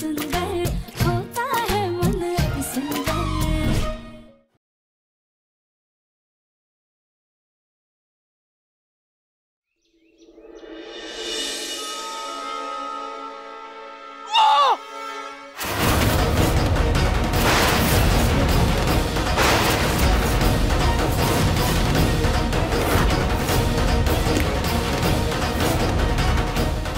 सुंदर होता है मन अति सुंदर।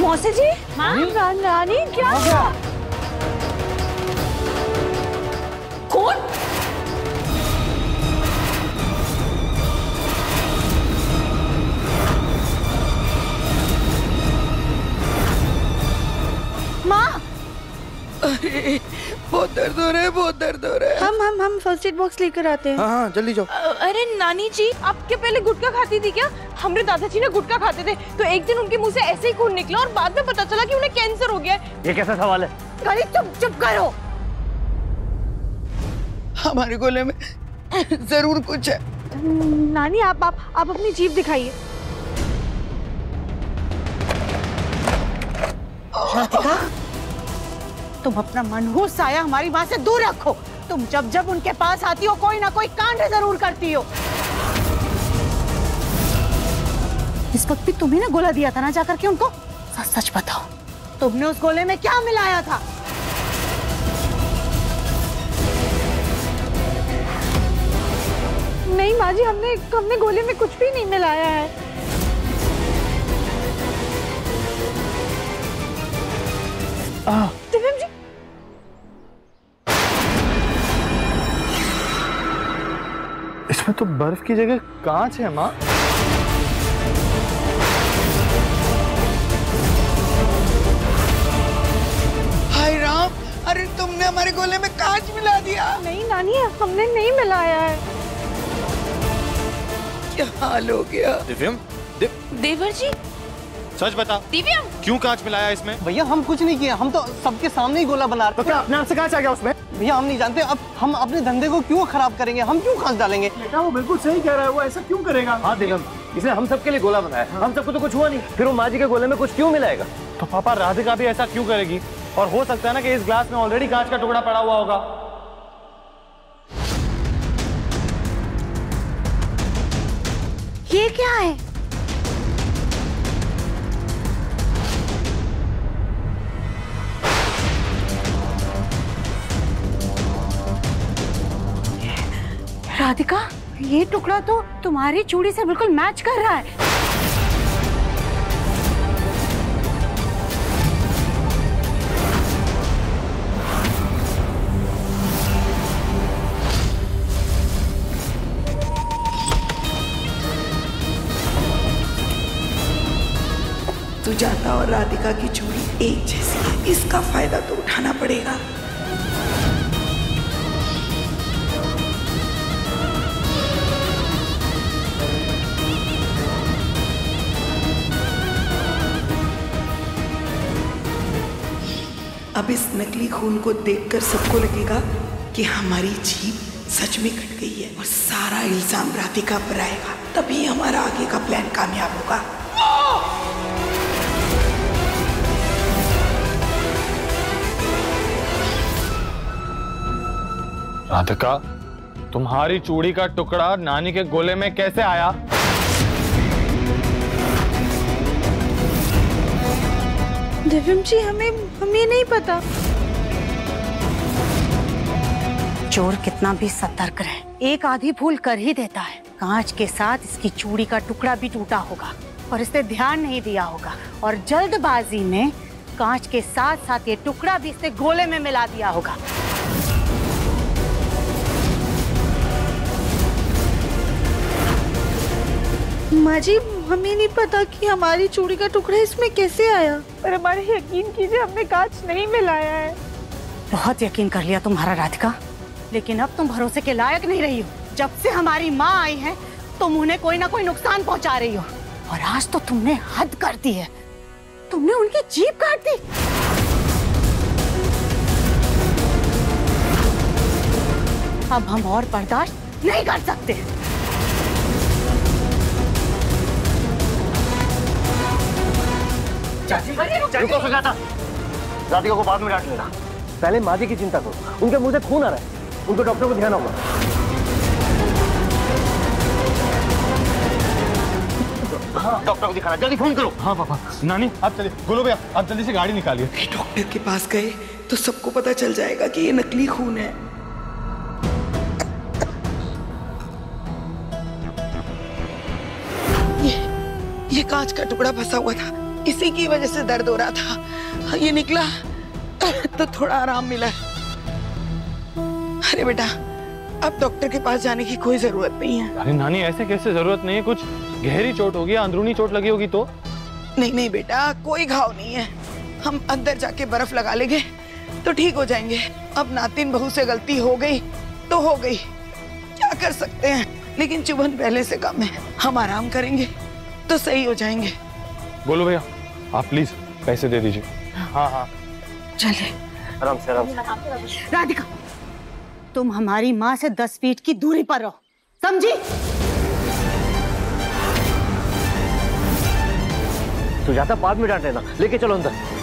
मौसी जी, माँ, रानी क्या हुआ? कौन? माँ, अरे बहुत दर्द हो रहा है, बहुत दर्द हो रहा है। हम फर्स्ट एड बॉक्स लेकर आते हैं। हाँ जल्दी जाओ। अरे नानी जी, आपके पहले गुटखा खाती थी क्या? हमारे दादाजी ने गुटखा खाते थे तो एक दिन उनके मुंह से ऐसे ही खून निकला और बाद में पता चला कि उन्हें कैंसर हो गया है। ये कैसा सवाल है? अरे चुप करो। हमारे गोले में जरूर कुछ है। नानी आप अपनी जीभ दिखाइए। राधिका, तुम अपना मनहूस साया हमारी माँ से दूर रखो। तुम जब जब उनके पास आती हो कोई ना कोई कांड जरूर करती हो। इस वक्त भी तुम्हें ना गोला दिया था ना जाकर के उनको? सच सच बताओ, तुमने उस गोले में क्या मिलाया था? नहीं माँ जी, हमने गोले में कुछ भी नहीं मिलाया है। दिव्यम जी, इसमें तो बर्फ की जगह कांच है माँ। हाय राम, अरे तुमने हमारे गोले में कांच मिला दिया। नहीं नानी, हमने नहीं मिलाया है। क्या हाल हो गया? दिव्यम, देवर जी, सच बता, दिव्यम, क्यों कांच मिलाया इसमें? भैया हम कुछ नहीं किया, हम तो सबके सामने ही गोला बना रहे। तो क्या अपने आप से कांच आ गया उसमें? भैया हम नहीं जानते, अब हम अपने धंधे को क्यों खराब करेंगे, हम क्यों कांच डालेंगे? बेटा वो बिल्कुल सही कह रहा है, वो ऐसा क्यों करेगा? हाँ दिव्यम, इसने हम सबके लिए गोला बनाया, हम सबको तो कुछ हुआ नहीं, फिर वो माँ जी के गोले में कुछ क्यों मिलाएगा? तो पापा राधिका भी ऐसा क्यों करेगी? और हो सकता है ना कि इस ग्लास में ऑलरेडी कांच का टुकड़ा पड़ा हुआ होगा। ये क्या है? राधिका, ये टुकड़ा तो तुम्हारी चूड़ी से बिल्कुल मैच कर रहा है। सुजाता और राधिका की चूड़ी एक जैसी है, इसका फायदा तो उठाना पड़ेगा। अब इस नकली खून को देखकर सबको लगेगा कि हमारी जीभ सच में कट गई है और सारा इल्जाम राधिका पर आएगा, तभी हमारा आगे का प्लान कामयाब होगा। राधिका, तुम्हारी चूड़ी का टुकड़ा नानी के गोले में कैसे आया? दिव्यम जी, हमें नहीं पता। चोर कितना भी सतर्क रहे, एक आधी भूल कर ही देता है। कांच के साथ इसकी चूड़ी का टुकड़ा भी टूटा होगा और इसने ध्यान नहीं दिया होगा और जल्दबाजी में कांच के साथ साथ ये टुकड़ा भी इसने गोले में मिला दिया होगा। माँ जी, हमें नहीं पता कि हमारी चूड़ी का टुकड़ा इसमें कैसे आया, पर हमारे यकीन कीजिए, हमने कांच नहीं मिलाया है। बहुत यकीन कर लिया तुम्हारा राधिका, लेकिन अब तुम भरोसे के लायक नहीं रही हो। जब से हमारी माँ आई है तुम उन्हें कोई ना कोई नुकसान पहुंचा रही हो और आज तो तुमने हद कर दी है, तुमने उनकी जीभ काट दी। अब हम और बर्दाश्त नहीं कर सकते। रुको सुजाता, राधिका को बाद में डांट लेना। पहले माँ जी की चिंता करो। उनके मुंह से खून आ रहा है, उनको डॉक्टर को ध्यान होगा। हाँ, डॉक्टर को दिखाना, जल्दी फोन करो। हाँ पापा। नानी आप चलिए, गोलू भैया आप जल्दी से गाड़ी निकालिए। डॉक्टर के पास गए तो सबको पता चल जाएगा कि ये नकली खून है। ये कांच का टुकड़ा फंसा हुआ था, इसी की वजह से दर्द हो रहा था। ये निकला तो थोड़ा आराम मिला। अरे बेटा, अब डॉक्टर के पास जाने की कोई जरूरत नहीं है। अरे नानी ऐसे कैसे, जरूरत नहीं है। कुछ गहरी चोट होगी, अंदरूनी चोट लगी होगी तो। नहीं नहीं बेटा, कोई घाव नहीं है। हम अंदर जाके बर्फ लगा लेंगे तो ठीक हो जाएंगे। अब नातिन बहू से गलती हो गई तो हो गई, क्या कर सकते हैं। लेकिन चुभन पहले से कम है, हम आराम करेंगे तो सही हो जाएंगे। गोलू भैया आप प्लीज पैसे दे दीजिए। हाँ हाँ चलिए आराम से आराम से। राधिका, तुम हमारी माँ से 10 फीट की दूरी पर रहो, समझी? तू जाता बाद में डांट लेना, लेके चलो अंदर।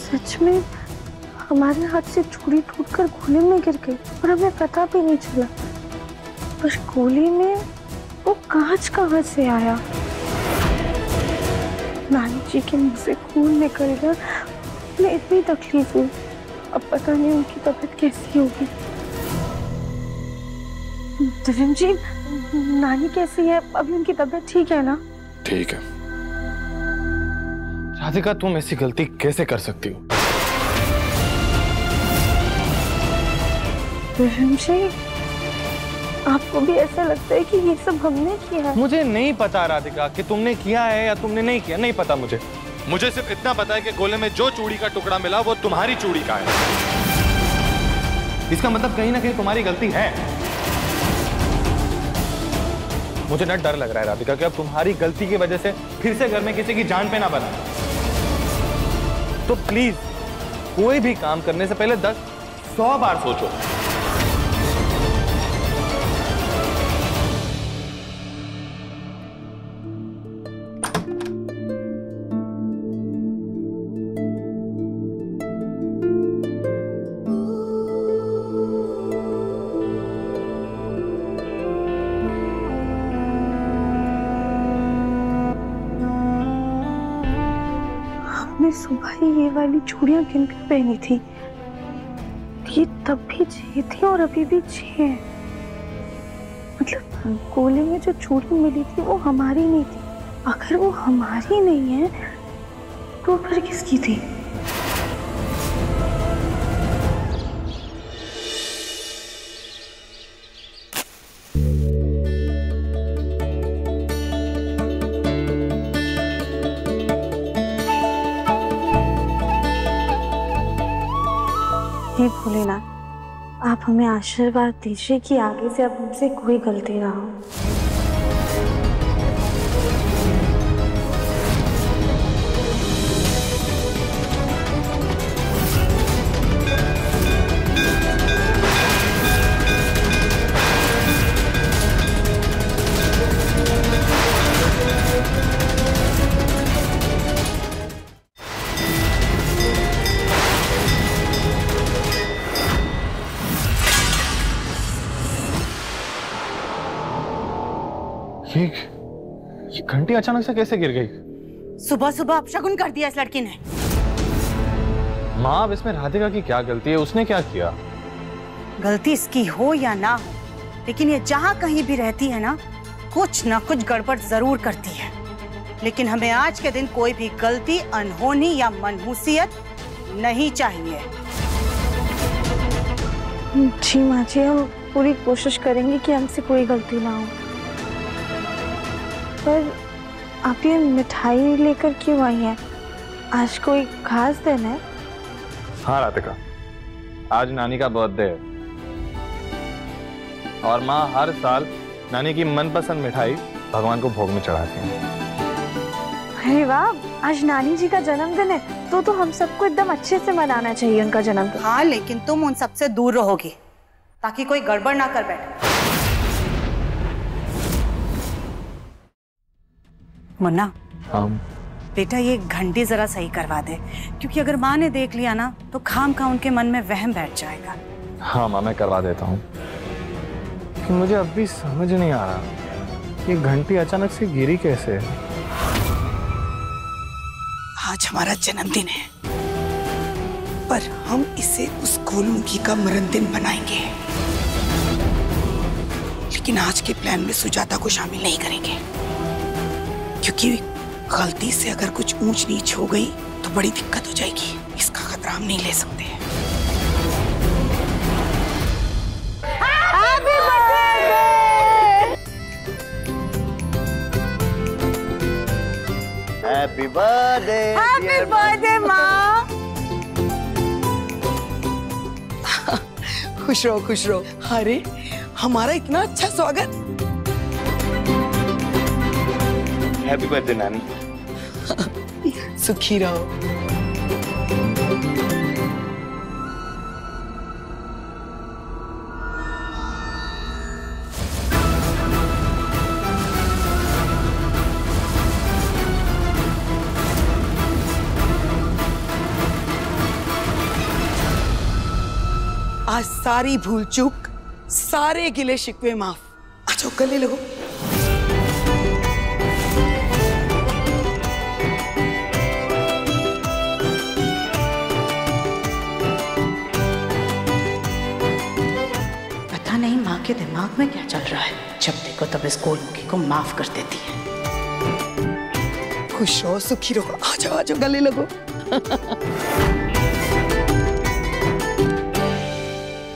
सच में हमारे हाथ से चूड़ी टूटकर गोली में गिर गई और हमें पता भी नहीं चला। पर गोली में वो कांच कहाँ से आया? नानी जी के मुंह से खून निकल गया, उन्हें इतनी तकलीफ हुई। अब पता नहीं उनकी तबीयत कैसी होगी। धर्म जी, नानी कैसी है? अभी उनकी तबीयत ठीक है ना? ठीक है। राधिका तुम ऐसी गलती कैसे कर सकती हो? धर्म जी, आपको भी ऐसा लगता है कि ये सब हमने किया है? मुझे नहीं पता राधिका कि तुमने किया है या तुमने नहीं किया, नहीं पता मुझे। मुझे सिर्फ इतना पता है कि गोले में जो चूड़ी का टुकड़ा मिला वो तुम्हारी चूड़ी का है। इसका मतलब कहीं ना कहीं तुम्हारी गलती है। मुझे ना डर लग रहा है राधिका कि अब तुम्हारी गलती की वजह से फिर से घर में किसी की जान पे ना बना। तो प्लीज कोई भी काम करने से पहले 10-100 बार सोचो। हमने सुबह ही ये वाली चूड़ियां गिनकर पहनी थी। ये तब भी 6 थी और अभी भी 6 है। मतलब गोले में जो चूड़ी मिली थी वो हमारी नहीं थी। अगर वो हमारी नहीं है तो फिर किसकी थी? हे भोलेनाथ, आप हमें आशीर्वाद दीजिए कि आगे से अब हमसे कोई गलती ना हो। ये घंटी अचानक से कैसे गिर गई? सुबह सुबह अपशगुन कर दिया इस लड़की ने। माँ, अब इसमें राधिका की क्या गलती है? उसने क्या किया? गलती इसकी हो या ना हो, लेकिन ये जहाँ कहीं भी रहती है ना, कुछ ना कुछ गड़बड़ जरूर करती है। लेकिन हमें आज के दिन कोई भी गलती, अनहोनी या मनहूसियत नहीं चाहिए। जी माँ जी, हम पूरी कोशिश करेंगे कि हमसे कोई गलती ना हो। पर आप ये मिठाई लेकर क्यों आई हैं? आज कोई खास दिन है? हाँ राधिका, आज नानी का बर्थडे है और माँ हर साल नानी की मनपसंद मिठाई भगवान को भोग में चढ़ाते हैं। अरे वाह, आज नानी जी का जन्मदिन है तो हम सबको एकदम अच्छे से मनाना चाहिए उनका जन्मदिन। हाँ, लेकिन तुम उन सबसे दूर रहोगी ताकि कोई गड़बड़ ना कर बैठे। मुन्ना, बेटा ये घंटी जरा सही करवा दे, क्योंकि अगर माँ ने देख लिया ना तो खाम खा उनके मन में वहम बैठ जाएगा। हाँ माँ, मैं करवा देता हूँ। लेकिन मुझे अब भी समझ नहीं आ रहा ये घंटी अचानक से गिरी कैसे। आज हमारा जन्मदिन है, पर हम इसे उस गोलमुखी का मरण दिन बनाएंगे। लेकिन आज के प्लान में सुजाता को शामिल नहीं करेंगे, क्योंकि गलती से अगर कुछ ऊंच नीच हो गई तो बड़ी दिक्कत हो जाएगी। इसका खतरा हम नहीं ले सकते। हैप्पी बर्थडे, हैप्पी बर्थडे माँ। खुश रहो, खुश रहो। अरे हमारा इतना अच्छा स्वागत। हैप्पी बर्थडे नानी। सुखी रहो। आज सारी भूल चूक, सारे गिले शिकवे माफ। अच्छा गले लगो। पता नहीं माँ के दिमाग में क्या चल रहा है, जब देखो तब इस गोलमुखी को माफ कर देती है। खुश रहो, सुखी रहो। आ जाओ गले लगो।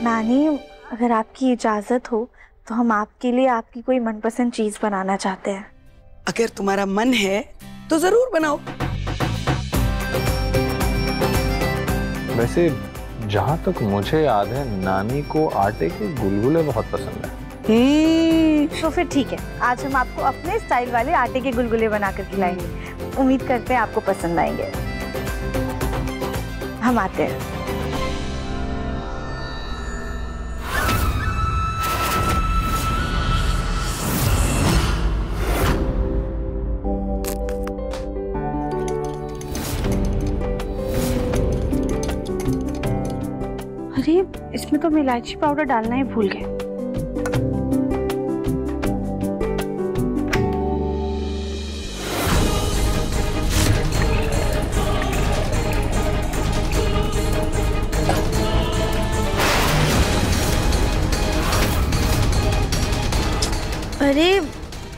नानी, अगर आपकी इजाजत हो तो हम आपके लिए आपकी कोई मनपसंद चीज बनाना चाहते हैं। अगर तुम्हारा मन है तो जरूर बनाओ। वैसे जहाँ तक मुझे याद है नानी को आटे के गुलगुले बहुत पसंद है। तो फिर ठीक है, आज हम आपको अपने स्टाइल वाले आटे के गुलगुले बनाकर खिलाएंगे। उम्मीद करते हैं आपको पसंद आएंगे। हम आते हैं। अरे इसमें तो हम इलायची पाउडर डालना ही भूल गए। अरे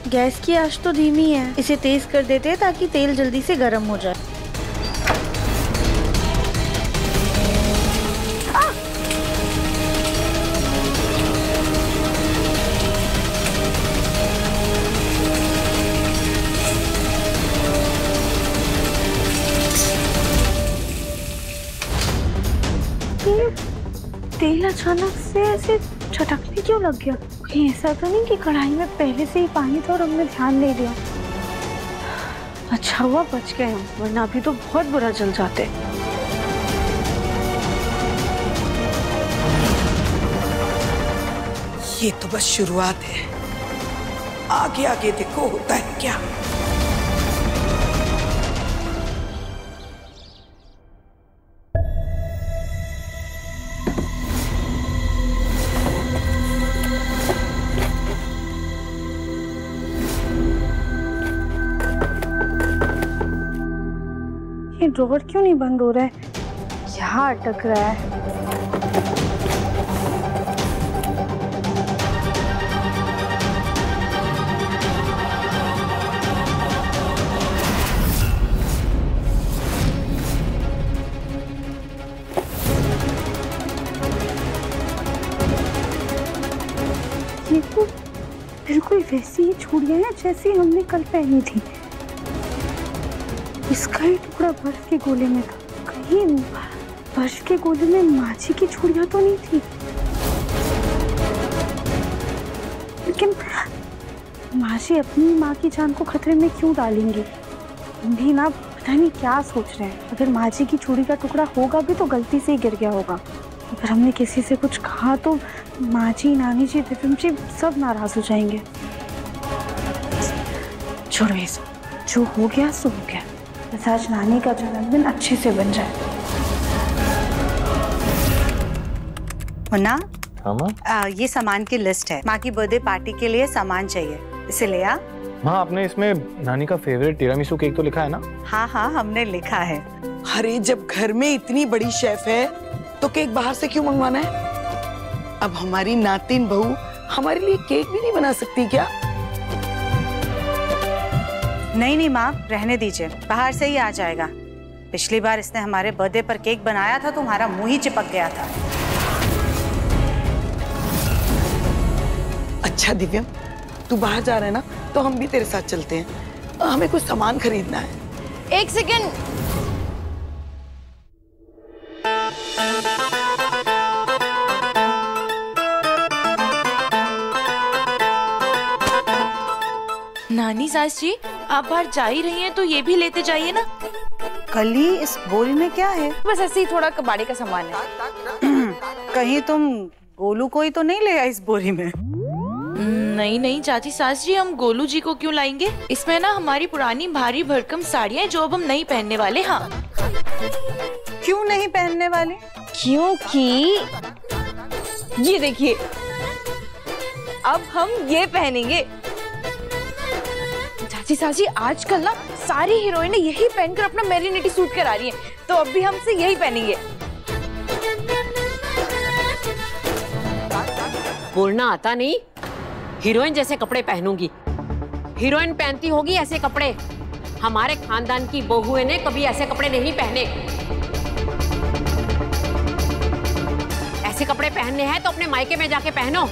गैस की आंच तो धीमी है, इसे तेज कर देते हैं ताकि तेल जल्दी से गर्म हो जाए। तेल अचानक से ऐसे छटकने क्यों लग गया? कहीं ऐसा तो नहीं कि कढ़ाई में पहले से ही पानी था और हमने ध्यान नहीं दिया? अच्छा हुआ बच गए हम, वरना अभी तो बहुत बुरा जल जाते। ये तो बस शुरुआत है, आगे आगे देखो होता है क्या। ये ड्रॉवर क्यों नहीं बंद हो रहा है? यहाँ अटक रहा है। ये तो बिल्कुल वैसी ही चूड़ियां हैं जैसी हमने कल पहनी थी। इसका ही टुकड़ा बर्फ के गोले में था। कहीं बर्फ के गोले में माझी की चूड़ियां तो नहीं थी? मासी अपनी माँ की जान को खतरे में क्यों डालेंगी? हम भी ना पता नहीं क्या सोच रहे हैं। अगर माँ जी की चूड़ी का टुकड़ा होगा भी तो गलती से ही गिर गया होगा। अगर हमने किसी से कुछ कहा तो माँ जी, नानी जी, दिव्यम जी सब नाराज हो जाएंगे। छोड़ो ये सब, जो हो गया सो हो गया। बस आज नानी का जन्मदिन अच्छे से बन जाए। मुन्ना, हाँ ये सामान की लिस्ट है। माँ की बर्थडे पार्टी के लिए सामान चाहिए, इसे ले आ। माँ, आपने इसमें नानी का फेवरेट टिरामिसू केक तो लिखा है ना? हाँ हाँ, हमने लिखा है। अरे जब घर में इतनी बड़ी शेफ है तो केक बाहर से क्यों मंगवाना है? अब हमारी नातिन बहू हमारे लिए केक भी नहीं बना सकती क्या? नहीं माँ, रहने दीजिए, बाहर से ही आ जाएगा। पिछली बार इसने हमारे बर्थडे पर केक बनाया था, तुम्हारा मुंह ही चिपक गया था। अच्छा दिव्यम, तू बाहर जा रहा है ना, तो हम भी तेरे साथ चलते हैं। हमें कुछ सामान खरीदना है। एक सेकंड। नानी सास जी, आप बाहर जा ही रही हैं तो ये भी लेते जाइए ना। कली, इस बोरी में क्या है? बस ऐसे ही थोड़ा कबाड़ी का सामान है। कहीं तुम गोलू को ही तो नहीं ले आई इस बोरी में? नहीं नहीं चाची सास जी, हम गोलू जी को क्यों लाएंगे? इसमें ना हमारी पुरानी भारी भरकम साड़ियाँ जो अब हम नहीं पहनने वाले। हाँ। क्यों नहीं पहनने वाले? क्योंकि ये देखिए, अब हम ये पहनेंगे। चाची सास जी, आजकल ना सारी हीरोइनें यही पहनकर अपना मैरिनिटी सूट करा रही हैं, तो अब भी हमसे यही पहनेंगे। बोलना आता नहीं? हीरोइन जैसे कपड़े पहनूंगी। हीरोइन पहनती होगी ऐसे कपड़े। हमारे खानदान की बहुएं ने कभी ऐसे कपड़े नहीं पहने। ऐसे कपड़े पहनने हैं तो अपने मायके में जाके पहनो।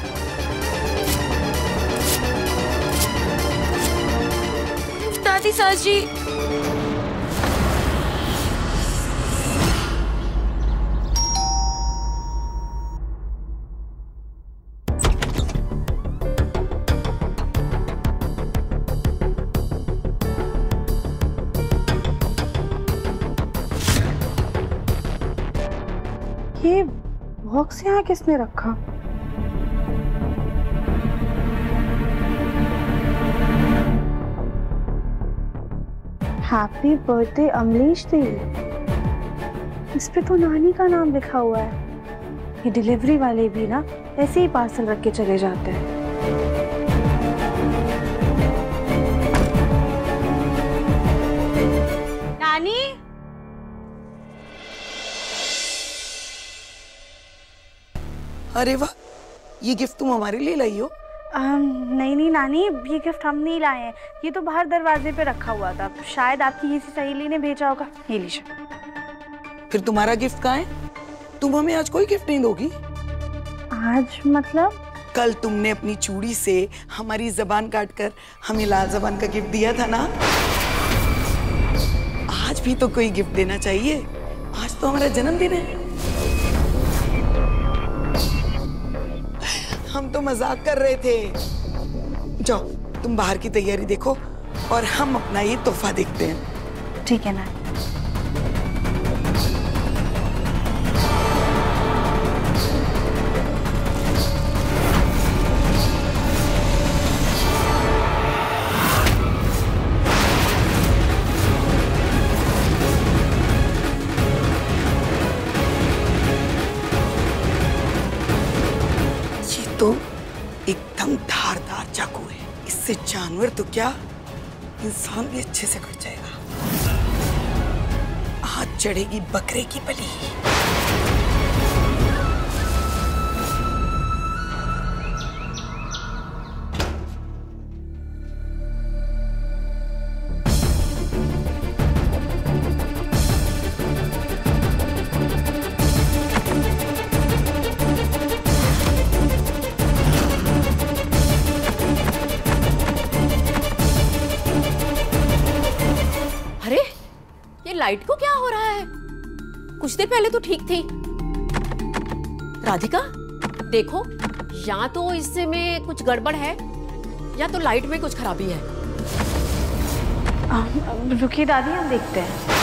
दादी सास जी, ये बॉक्स यहाँ किसने रखा? हैप्पी बर्थडे अमरीश दी। इस पे तो नानी का नाम लिखा हुआ है। ये डिलीवरी वाले भी ना ऐसे ही पार्सल रख के चले जाते हैं। नानी, अरे वाह, ये गिफ्ट तुम हमारे लिए लाई हो? नहीं नानी, ये गिफ्ट हम नहीं लाए हैं। ये तो बाहर दरवाजे पे रखा हुआ था, शायद आपकी किसी सहेली ने भेजा होगा। ये लीजिए। फिर तुम्हारा गिफ्ट कहाँ है? तुम हमें आज कोई गिफ्ट नहीं दोगी? आज मतलब? कल तुमने अपनी चूड़ी से हमारी जबान काटकर हमें लाल जबान का गिफ्ट दिया था ना। आज भी तो कोई गिफ्ट देना चाहिए। आज तो हमारा जन्मदिन है। हम तो मजाक कर रहे थे। जाओ तुम बाहर की तैयारी देखो और हम अपना ये तोहफा देखते हैं। ठीक है ना। तो एकदम धारदार चाकू है। इससे जानवर तो क्या, इंसान भी अच्छे से कट जाएगा। आज चढ़ेगी बकरे की बलि। लाइट को क्या हो रहा है? कुछ देर पहले तो ठीक थी। राधिका देखो, या तो इसमें कुछ गड़बड़ है या तो लाइट में कुछ खराबी है। रुकिए दादी, हम देखते हैं।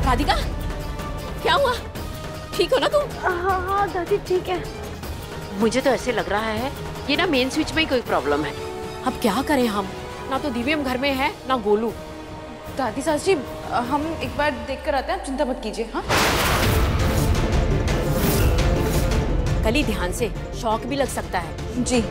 राधिका, क्या हुआ? ठीक हो ना तुम? हाँ दादी ठीक है। मुझे तो ऐसे लग रहा है ये ना मेन स्विच में ही कोई प्रॉब्लम है। अब क्या करें हम? ना तो दिव्यम घर में है ना गोलू। दादी सास जी, हम एक बार देख कर आते हैं, आप चिंता मत कीजिए। हाँ, कली ध्यान से, शॉक भी लग सकता है। जी।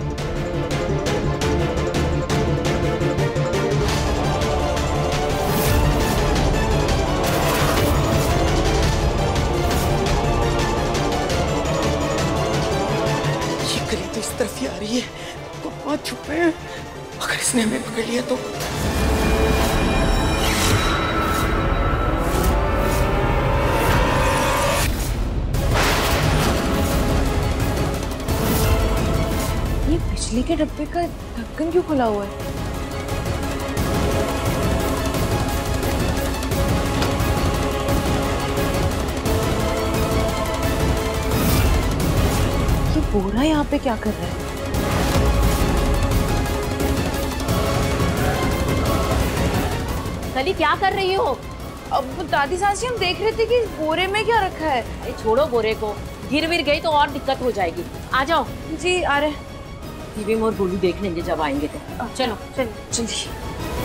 तो इस तरफ ही आ रही है, पापा छुपे हैं, अगर इसने हमें पकड़ लिया तो। ये बिजली के डब्बे का ढक्कन क्यों खुला हुआ है? बोरा यहाँ पे क्या कर रहा है? कली क्या कर रही हो? अब दादी सास जी, हम देख रहे थे कि इस बोरे में क्या रखा है। अरे छोड़ो बोरे को, गिर विर गई तो और दिक्कत हो जाएगी। आ जाओ। जी आ रहे। दिव्यम और गोलू देख लेंगे जब आएंगे तो। चलो चलिए।